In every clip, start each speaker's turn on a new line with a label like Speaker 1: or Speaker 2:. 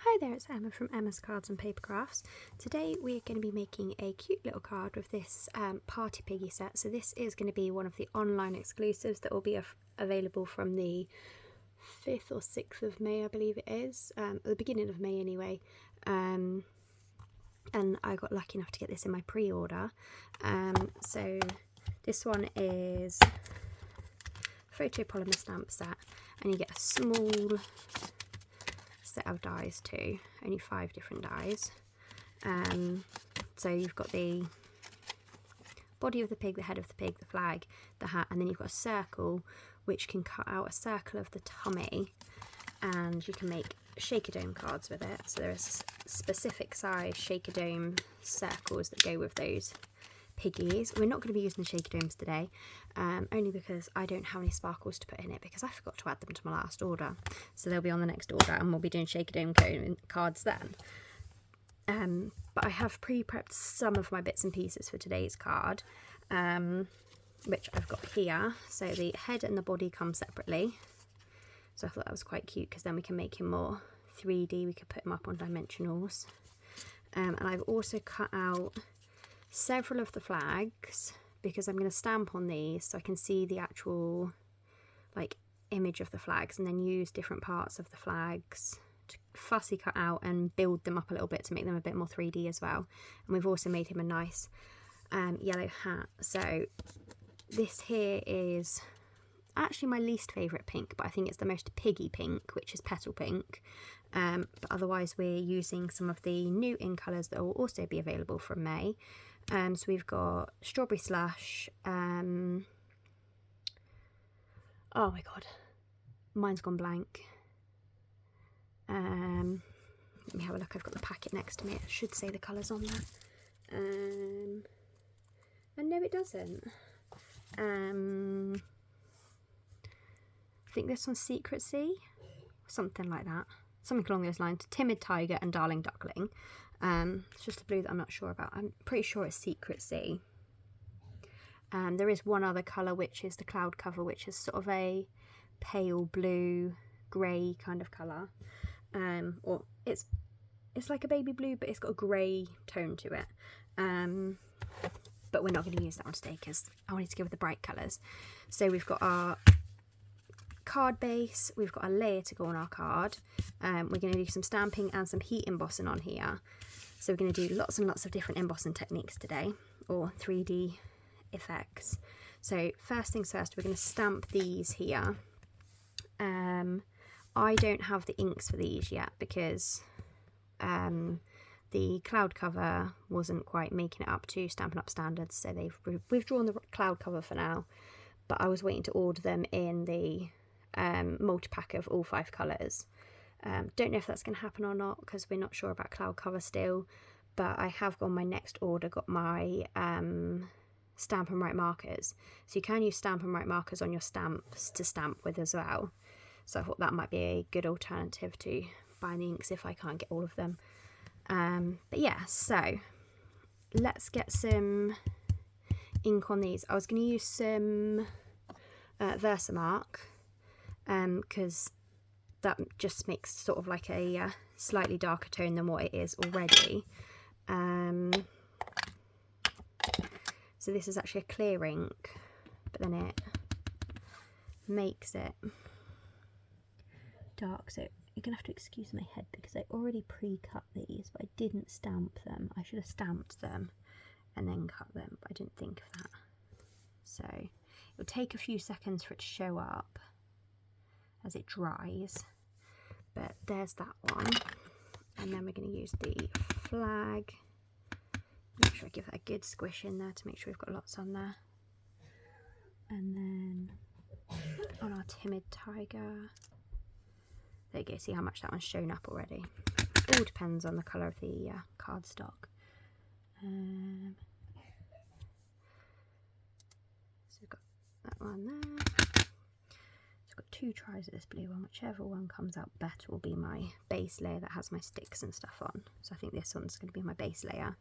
Speaker 1: Hi there, it's Emma from Emma's Cards and Paper Crafts. Today we're going to be making a cute little card with this Party Piggy set. So this is going to be one of the online exclusives that will be available from the 5th or 6th of May, I believe it is, at the beginning of May anyway. And I got lucky enough to get this in my pre-order. So this one is photopolymer stamp set, and you get a small set of dies too, only 5 different dies. So you've got the body of the pig, the head of the pig, the flag, the hat, and then you've got a circle which can cut out a circle of the tummy, and you can make shaker dome cards with it. So there's specific size shaker dome circles that go with those piggies. We're not going to be using the shaker domes today, only because I don't have any sparkles to put in it because I forgot to add them to my last order. So they'll be on the next order and we'll be doing shaker dome cards then. But I have pre-prepped some of my bits and pieces for today's card, which I've got here. So the head and the body come separately. So I thought that was quite cute because then we can make him more 3D. We could put him up on dimensionals. And I've also cut out several of the flags because I'm going to stamp on these so I can see the actual image of the flags, and then use different parts of the flags to fussy cut out and build them up a little bit to make them a bit more 3D as well. And we've also made him a nice yellow hat. So this here is actually my least favourite pink, but I think it's the most piggy pink, which is Petal pink. But otherwise we're using some of the new in colours that will also be available from May. So we've got Strawberry Slush, oh my god, mine's gone blank. Let me have a look, I've got the packet next to me, it should say the colours on there. And no, it doesn't. I think this one's Secret Sea, something like that, something along those lines. Timid, Tiger and Darling Duckling. It's just a blue that I'm not sure about. I'm pretty sure it's Secret Sea. There is one other colour which is the cloud cover, which is sort of a pale blue grey kind of colour. Or it's like a baby blue, but it's got a grey tone to it. But we're not going to use that one today because I wanted to go with the bright colours. So we've got our card base, we've got a layer to go on our card. We're going to do some stamping and some heat embossing on here. So we're going to do lots and lots of different embossing techniques today, or 3D effects. So first things first, we're going to stamp these here. I don't have the inks for these yet because the cloud cover wasn't quite making it up to Stampin' Up standards, so they've withdrawn the cloud cover for now. But I was waiting to order them in the multi-pack of all 5 colours. Don't know if that's going to happen or not because we're not sure about cloud cover still, but I have got my next order, got my Stamp and Write markers. So you can use Stamp and Write markers on your stamps to stamp with as well. So I thought that might be a good alternative to buying the inks if I can't get all of them. But yeah, so let's get some ink on these. I was going to use some Versamark because that just makes sort of like a slightly darker tone than what it is already. So this is actually a clear ink, but then it makes it dark. So you're gonna have to excuse my head because I already pre-cut these, but I didn't stamp them. I should have stamped them and then cut them, but I didn't think of that. So it'll take a few seconds for it to show up as it dries, but there's that one. And then we're going to use the flag. Make sure I give that a good squish in there to make sure we've got lots on there. And then on our Timid Tiger, there you go, see how much that one's shown up already. All depends on the colour of the cardstock. So we've got that one there. I've got 2 tries of this blue one. Whichever one comes out better will be my base layer that has my sticks and stuff on. So I think this one's going to be my base layer.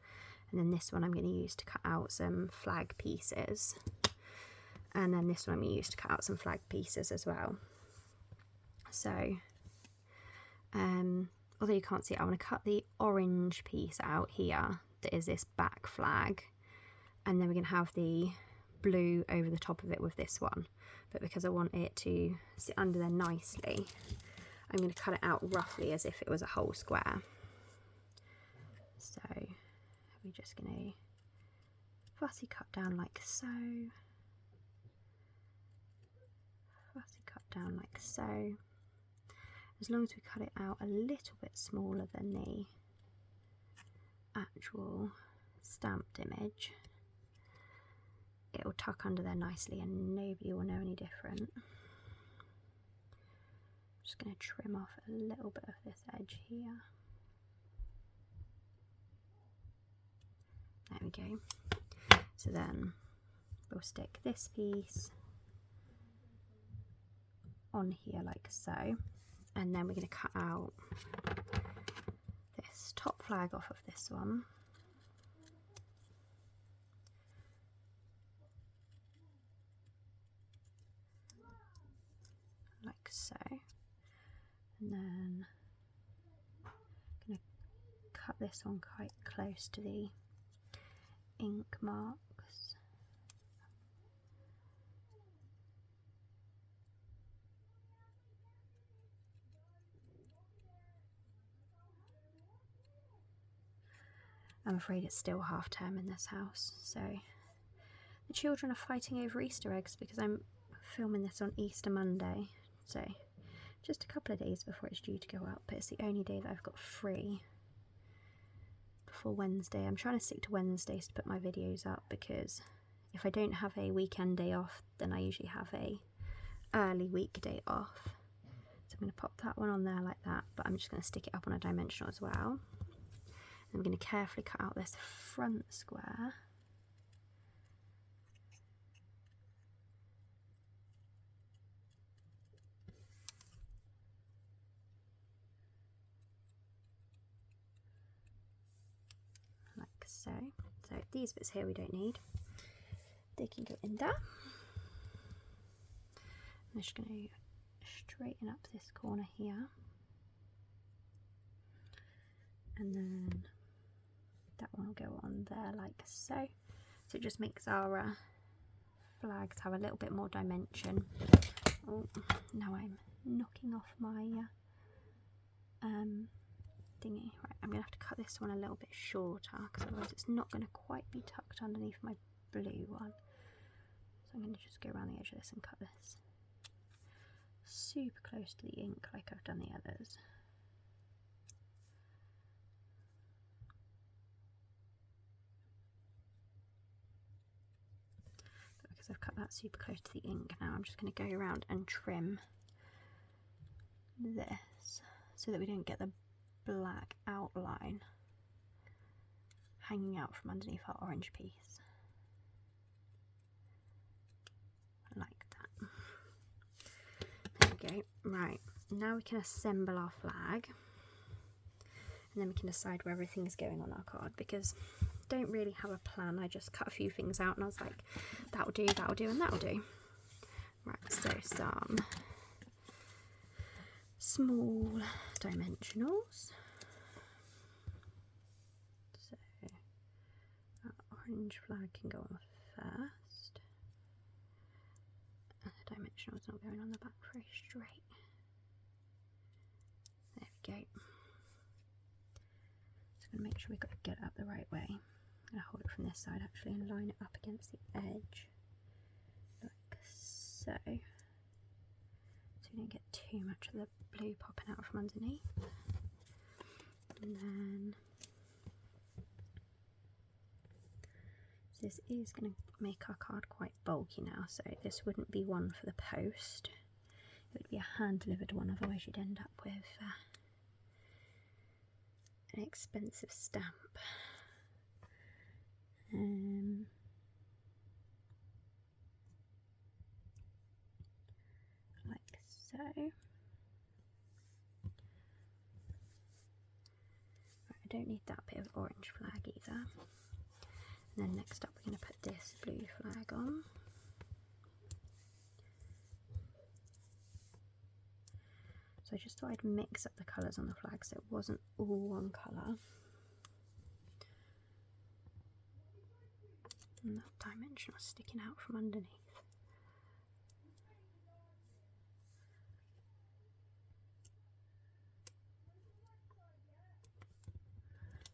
Speaker 1: And then this one I'm going to use to cut out some flag pieces. And then this one I'm going to use to cut out some flag pieces as well. So although you can't see it, I want to cut the orange piece out here that is this back flag, and then we're going to have the blue over the top of it with this one. But because I want it to sit under there nicely, I'm going to cut it out roughly as if it was a whole square. So we're just going to fussy cut down like so, fussy cut down like so. As long as we cut it out a little bit smaller than the actual stamped image, it will tuck under there nicely and nobody will know any different. I'm just going to trim off a little bit of this edge here. There we go. So then we'll stick this piece on here like so, and then we're going to cut out this top flag off of this one. Like so. And then I'm going to cut this one quite close to the ink marks. I'm afraid it's still half term in this house, so the children are fighting over Easter eggs because I'm filming this on Easter Monday, so just a couple of days before it's due to go up, but it's the only day that I've got free before Wednesday. I'm trying to stick to Wednesdays to put my videos up, because if I don't have a weekend day off, then I usually have a early weekday off. So I'm going to pop that one on there like that, but I'm just going to stick it up on a dimensional as well. I'm going to carefully cut out this front square. Like so. So these bits here we don't need. They can go in there. I'm just going to straighten up this corner here. And then that one will go on there like so. So it just makes our flags have a little bit more dimension. Oh, now I'm knocking off my thingy. Right, I'm going to have to cut this one a little bit shorter, because otherwise it's not going to quite be tucked underneath my blue one. So I'm going to just go around the edge of this and cut this super close to the ink like I've done the others. I've cut that super close to the ink now, I'm just going to go around and trim this so that we don't get the black outline hanging out from underneath our orange piece. Like that. There we go. Right, now we can assemble our flag, and then we can decide where everything is going on our card, because don't really have a plan. I just cut a few things out and I was like, that'll do, and that'll do. Right, so some small dimensionals. So our orange flag can go on first. And the dimensional's not going on the back very straight. There we go. Just going to make sure we've got to get it up the right way. I'm going to hold it from this side actually and line it up against the edge, like so. So you don't get too much of the blue popping out from underneath. And then, so this is going to make our card quite bulky now, so this wouldn't be one for the post. It would be a hand-delivered one, otherwise you'd end up with an expensive stamp. Like so. Right, I don't need that bit of orange flag either. And then next up we're going to put this blue flag on. So I just thought I'd mix up the colours on the flag so it wasn't all one colour. And that dimension was sticking out from underneath.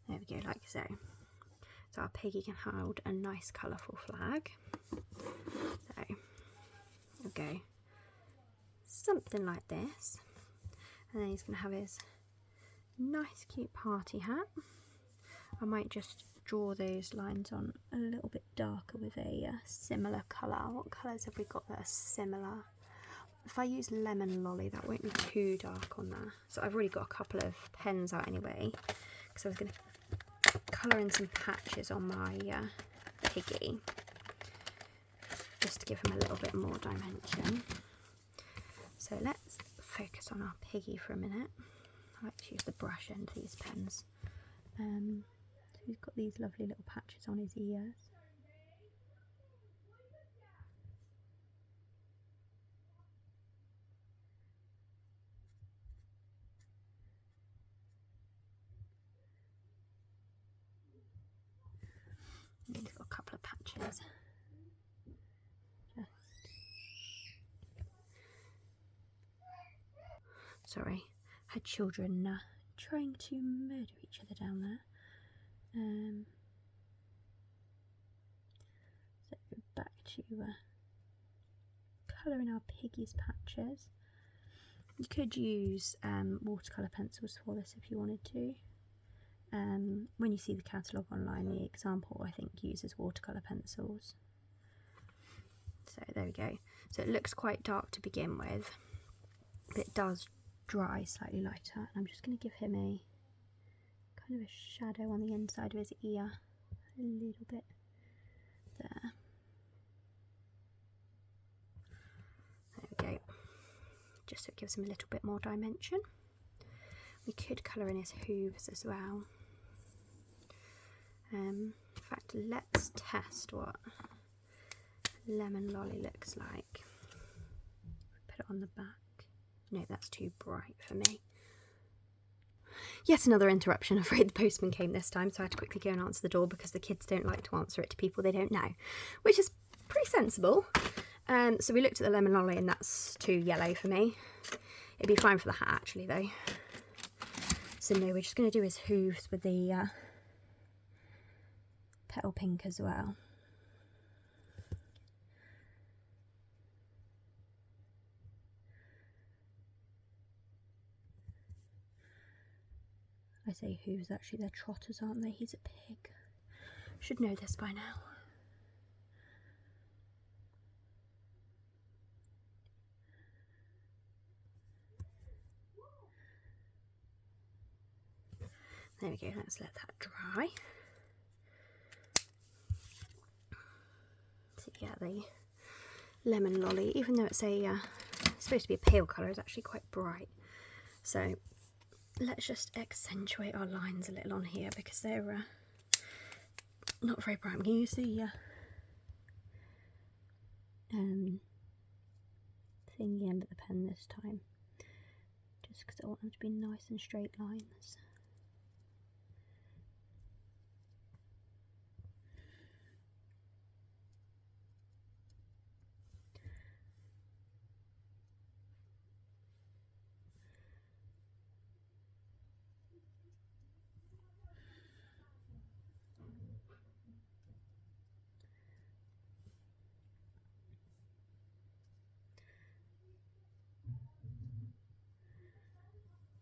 Speaker 1: There we go, like so. So our piggy can hold a nice colourful flag. So we'll go something like this. And then he's going to have his nice cute party hat. I might just draw those lines on a little bit darker with a similar colour. What colours have we got that are similar? If I use lemon lolly, that won't be too dark on there. So I've already got a couple of pens out anyway, because I was going to colour in some patches on my piggy, just to give him a little bit more dimension. So let's focus on our piggy for a minute. I like to use the brush end of these pens. So he's got these lovely little patches on his ears. And he's got a couple of patches. Sorry, had children trying to murder each other down there. So back to colouring our piggy's patches. You could use watercolour pencils for this if you wanted to. When you see the catalogue online, the example I think uses watercolour pencils. So there we go. So it looks quite dark to begin with, but it does dry slightly lighter. And I'm just going to give him a kind of a shadow on the inside of his ear, a little bit there. There we go. Just so it gives him a little bit more dimension. We could colour in his hooves as well. In fact, let's test what lemon lolly looks like. Put it on the back. No, that's too bright for me. Yet another interruption. I'm afraid the postman came this time, so I had to quickly go and answer the door because the kids don't like to answer it to people they don't know, which is pretty sensible. So we looked at the lemon lolly and that's too yellow for me. It'd be fine for the hat actually though. So no, we're just going to do his hooves with the petal pink as well. I say hooves, actually they're trotters, aren't they? He's a pig. Should know this by now. There we go, let's let that dry. So yeah, the lemon lolly, even though it's supposed to be a pale colour, is actually quite bright. So let's just accentuate our lines a little on here because they're not very bright. I'm going to use the thingy end of the pen this time, just because I want them to be nice and straight lines.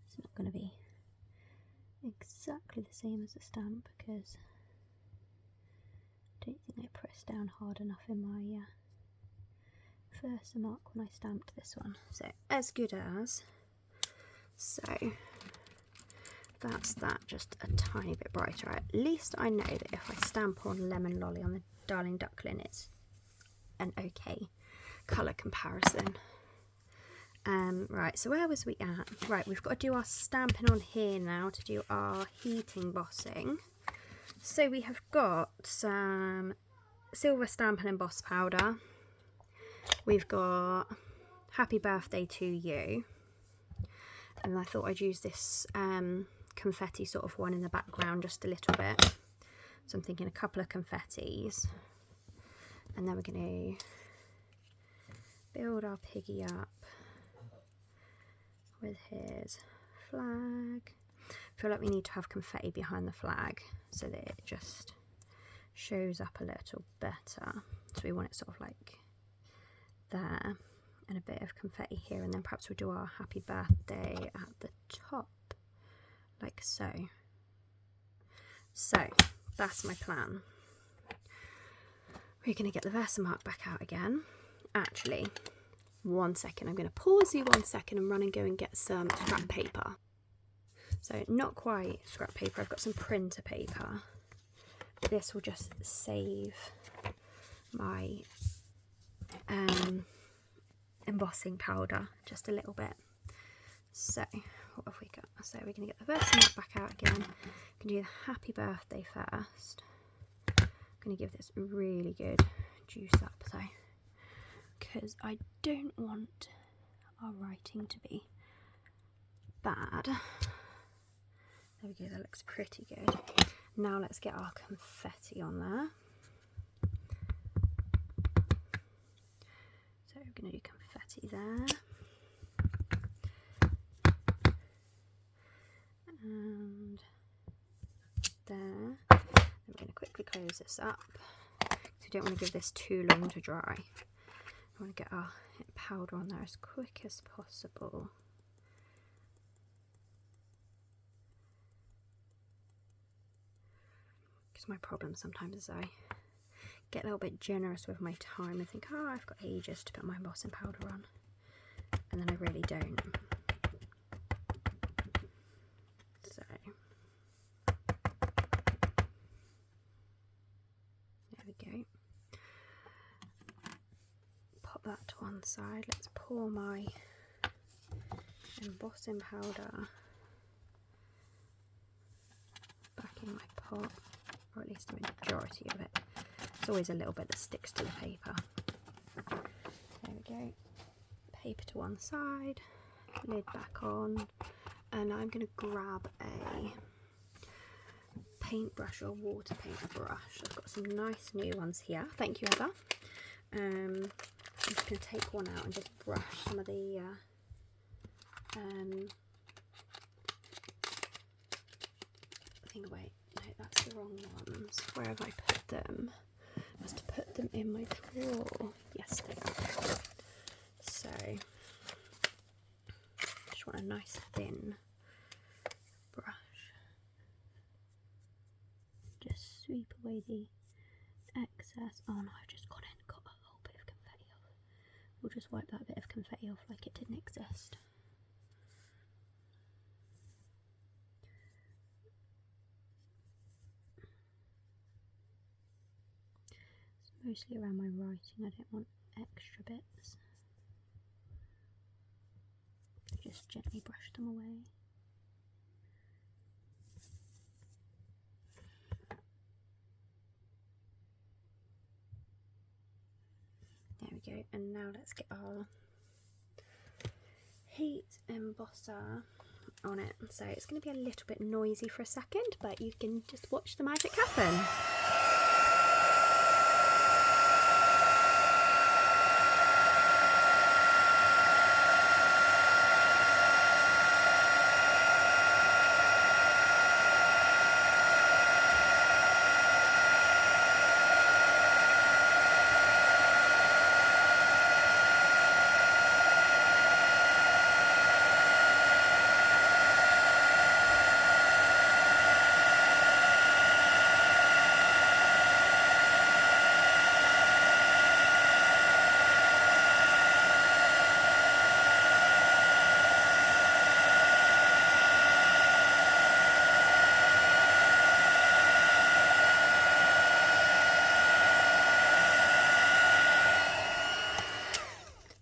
Speaker 1: It's not going to be exactly the same as the stamp because I don't think I pressed down hard enough in my Versamark when I stamped this one. So as good as. So that's that, just a tiny bit brighter. At least I know that if I stamp on lemon lolly on the Darling Duckling, it's an okay colour comparison. Right, so where was we at? Right, we've got to do our stamping on here now to do our heat embossing. So we have got some silver stamp and emboss powder. We've got Happy Birthday to You. and I thought I'd use this confetti sort of one in the background just a little bit. So I'm thinking a couple of confettis, and then we're going to build our Piggy up with his flag. I feel like we need to have confetti behind the flag so that it just shows up a little better. So we want it sort of like there, and a bit of confetti here, and then perhaps we'll do our happy birthday at the top, like so. So that's my plan. We're going to get the Versamark back out again. Actually, 1 second, I'm going to pause you 1 second and run and go and get some scrap paper. So not quite scrap paper, I've got some printer paper. This will just save my embossing powder just a little bit. So what have we got? So we're going to get the Versamark back out again. We're going to do the happy birthday first. I'm going to give this a really good juice up though, because I don't want our writing to be bad. There we go, that looks pretty good. Now let's get our confetti on there. So we're going to do confetti there. And there. Then we're going to quickly close this up, because we don't want to give this too long to dry. We want to get our powder on there as quick as possible. Because my problem sometimes is I get a little bit generous with my time and think, oh, I've got ages to put my embossing powder on, and then I really don't. So there we go. Pop that to one side. Let's pour my embossing powder back in my pot, or at least the majority of it. There's always a little bit that sticks to the paper. There we go. Paper to one side, lid back on, and I'm going to grab a paintbrush or water paint brush. I've got some nice new ones here. Thank you, Heather. I'm just going to take one out and just brush some of the wait, no, that's the wrong ones. Where have I put them? I must have put them in my drawer. Yes, they are. So, just want a nice thin brush. Just sweep away the excess. Oh no, I've just gone in and got a whole bit of confetti off. We'll just wipe that bit of confetti off like it didn't exist. Mostly around my writing, I don't want extra bits. Just gently brush them away. There we go, and now let's get our heat embosser on it. So it's going to be a little bit noisy for a second, but you can just watch the magic happen.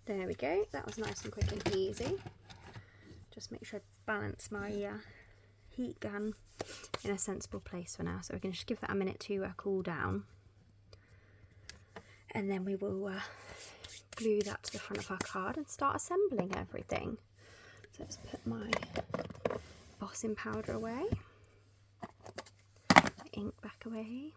Speaker 1: There we go, that was nice and quick and easy. Just make sure I balance my heat gun in a sensible place for now. So we're going to just give that a minute to cool down. And then we will glue that to the front of our card and start assembling everything. So let's put my embossing powder away, my ink back away.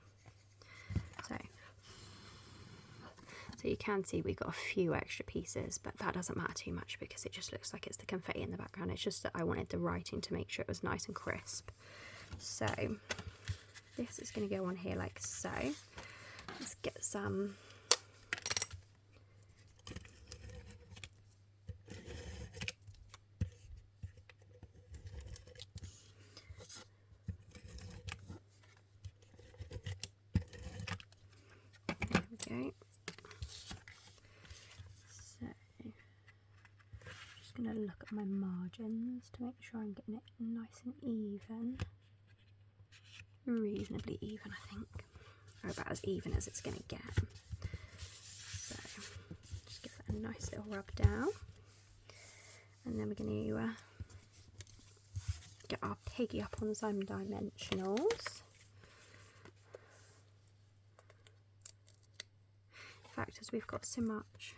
Speaker 1: So you can see we've got a few extra pieces, but that doesn't matter too much because it just looks like it's the confetti in the background. It's just that I wanted the writing to make sure it was nice and crisp. So this is going to go on here like so. Let's get some there we go. So just going to look at my margins to make sure I'm getting it nice and even. Reasonably even, I think, or about as even as it's going to get. So just give that a nice little rub down, and then we're going to get our Piggy up on some dimensionals. In fact, as we've got so much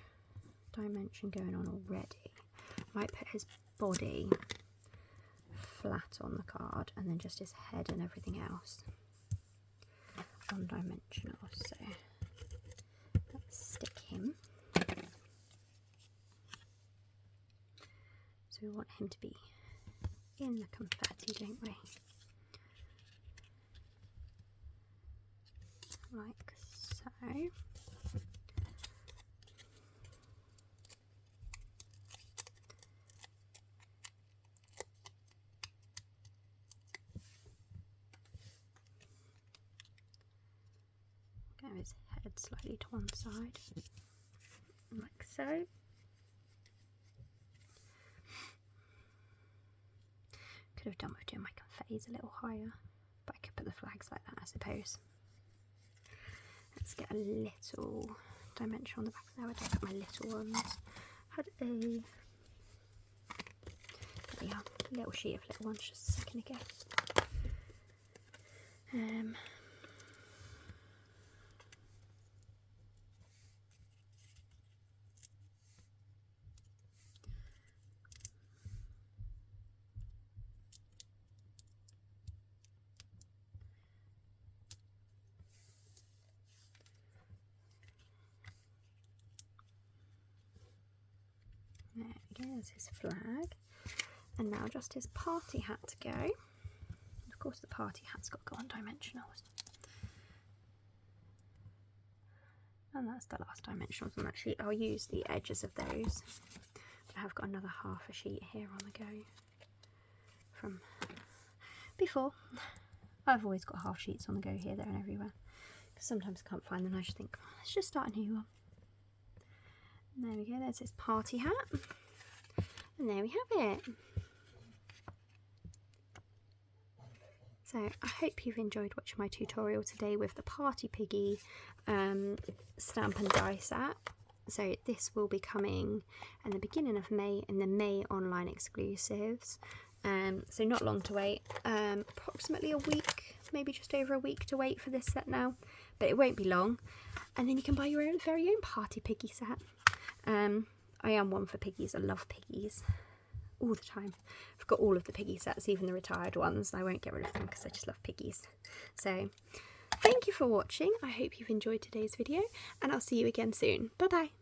Speaker 1: dimension going on already, I might put his body flat on the card and then just his head and everything else on dimensional. So let's stick him. So we want him to be in the confetti, don't we? Like so. Go his head slightly to one side, like so. Could have done with doing my confettis a little higher, but I could put the flags like that, I suppose. Let's get a little dimension on the back there. I don't put my little ones. Had a there we are, a little sheet of little ones just a second ago. There we go, there's his flag. And now just his party hat to go. Of course the party hat's got to go on dimensionals. And that's the last dimensionals on that sheet. I'll use the edges of those. I have got another half a sheet here on the go from before. I've always got half sheets on the go here, there and everywhere. Because sometimes I can't find them and I just think, oh, let's just start a new one. And there we go, there's his party hat. And there we have it. So I hope you've enjoyed watching my tutorial today with the Party Piggy stamp and die set. So this will be coming in the beginning of May in the May online exclusives. So not long to wait, approximately a week, maybe just over a week to wait for this set now, but it won't be long. And then you can buy your own very own Party Piggy set. I am one for piggies. I love piggies all the time. I've got all of the Piggy sets, even the retired ones. I won't get rid of them because I just love piggies. So thank you for watching. I hope you've enjoyed today's video and I'll see you again soon. Bye bye.